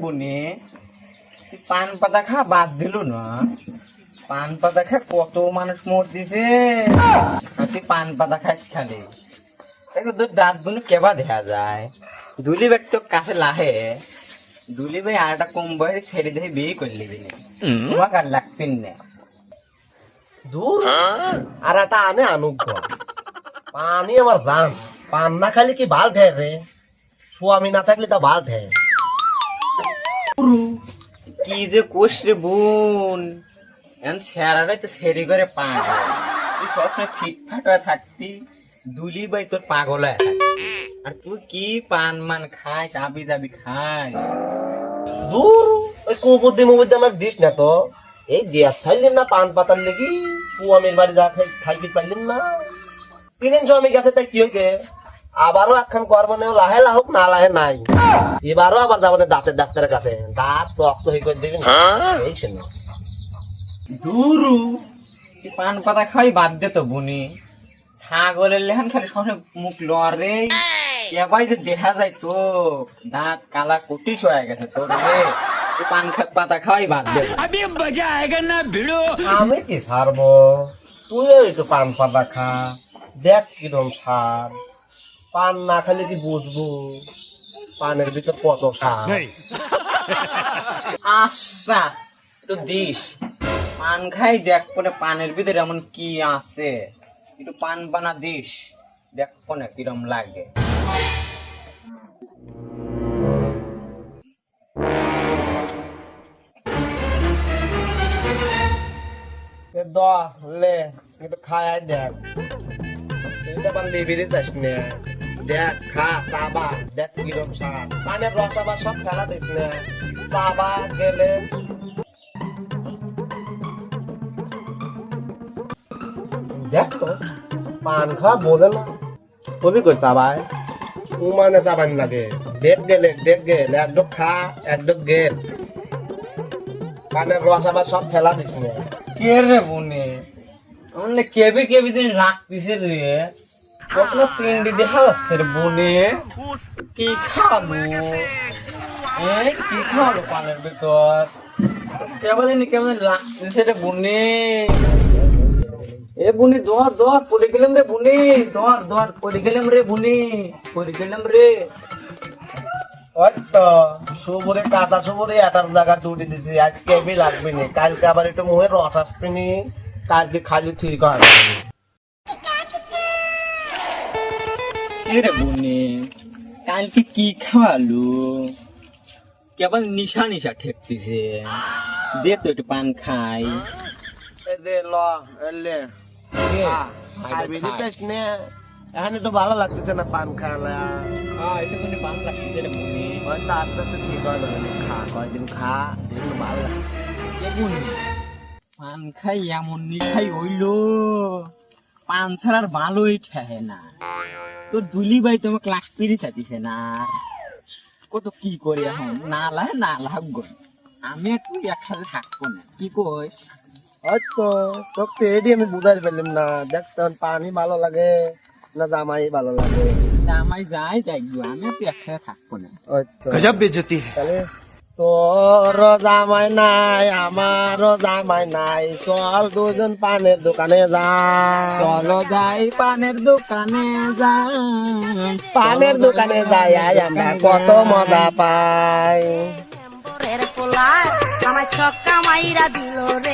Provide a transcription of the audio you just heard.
বুনি পান পাতা খা বাদ দিল না। পান পাতা খা কত মানুষ মর দিছে, তুই পান পাতা খাস খালি। তোর দাঁত বুনি কেবা দেখা যায়। দুলি ব্যাগ তো কাছে লাহে, দুলি ভাই আরটা কম বয়সে ছেড়ে দিয়ে বিয়ে করলি বিনে, তোমাকে আর লাগবেন না। দূর আর একটা আনে আনুক পানি আমার জান। পান না খালি কি ভাল ঠের রে, স্বামী না থাকলে তা ভাল ঠের। কি যে কোষ রে বোন, এখন ছেড়াটাই তো ছেড়ে করে পাগল। তুই সবসময় ফিটফাট হয়ে থাকতি, দুলি ভাই তোর পাগল হয়ে থাকতি। আর তুই কি পান মান খাস, আবি যাবি খাস। দূর ওই কুবুদ্ধি মুবুদ্ধি আমাকে দিস না তো। এই গ্যাস ছাইলেন না পান পাতার লেগি, স্বামীর বাড়ি যা খাইতে পারলেন না। 3 দিন স্বামী গেছে তাই কি হয়েছে, আবারও একখান করবো না, লাহে লাহুক না লাহে নাই। এবারও আবার যাবো দাঁতের ডাক্তারের কাছে, দাঁত রক্ত হয়ে করে দেবেন এই শুনো। দূরু তুই পান পাতা খাই বাদ দে তো বুনি। ছাগলের লেহান খালি সবসময় মুখ লড়ে, এবার যে দেখা যায় তো দাঁত কালা কুটিস হয়ে গেছে তোর রে। তুই পান পাতা খাওয়াই বাদ দে। আমি কি ছাড়বো, তুই একটু পান পাতা খা, দেখ কিরম সার। পান না খালি কি বুঝবো পানের ভিতর কত সার। আচ্ছা একটু দিস, পান খাই দেখ কোনে পানের ভিতরে এমন কি আছে, একটু পান বানা দিস, দেখ কোনে কিরম লাগে। লে একটু খায় দেখ, তুই তো আবার লিবিরে যাস না। দেখ খা চাবা, দেখ কিরম সার। পানের রস আবার সব ফেলা দিস না, চাবা গেলে। দেখ তো পান খাওয়া বোঝে না, কবি কই চাবায় মানে চাবান লাগে। দেখ গেলে একডোক খা একডোক গেল, পানের রস আবার সব ফেলা দিস না। কে রে বুনে, মানে কেবি কেবি দিন রাখতিছে রে, কখনো পিন্ডি দেখা যাচ্ছে রে বুনে। কি খাবো কি খাবো পানের ভিতর, কেমন লাগতেছে রে বুনে। এ বুনি দর দর পড়ে গেলাম রে বুনি, দর পড়ে গেলাম রে বুনি, পড়ে গেলাম রে। ওই তো সুবরে কাঁচা সুবরে এটার জায়গা দুটি দিচ্ছি, আজকে বি লাগবে নি, কালকে আবার একটু মুহে রস আসবে নি, কালকে খালি ঠিক হবে। রে বুনি কালকে কি খাওয়ালো, কেবল নিশা নিশা ঠেকতেছে, দে তো একটু পান খাই। এই দে ল এলে খাবি দিতেস নে, এখন একটু ভালো লাগতেছে না পান খাওয়া। একটু পান লাগতেছে রে বুনি। হয়তো আস্তে আস্তে ঠিক হয় যাবে, খা কয়েকদিন খা, একটু ভালো লাগছে। এ বুনি পান খাই এমন নিশাই হইলো, পান ছাড়ার ভালোই ঠেহে না। তোর দুলি ভাই তোমাকে লাগতেই চাইতেছে না, কত কি করি এখন, না লাগবো। আমি একটু একসাথে থাকবো না, কি কইস? হয়তো তোকে এডি আমি বুঝাই পারলাম না। দেখ তোর পানি ভালো লাগে না জামাই ভালো লাগে। জামাই যাই দেখবো, আমি একটু একসাথে থাকবো না। গজব বেজতি তাহলে তোর জামাই নাই আমারও জামাই নাই, চল দুজন পানের দোকানে যাই। চলো যাই পানের দোকানে যাই, পানের দোকানে যাই আমরা কত মজা পাই। আমার ছক্কা মাইরা দিল রে।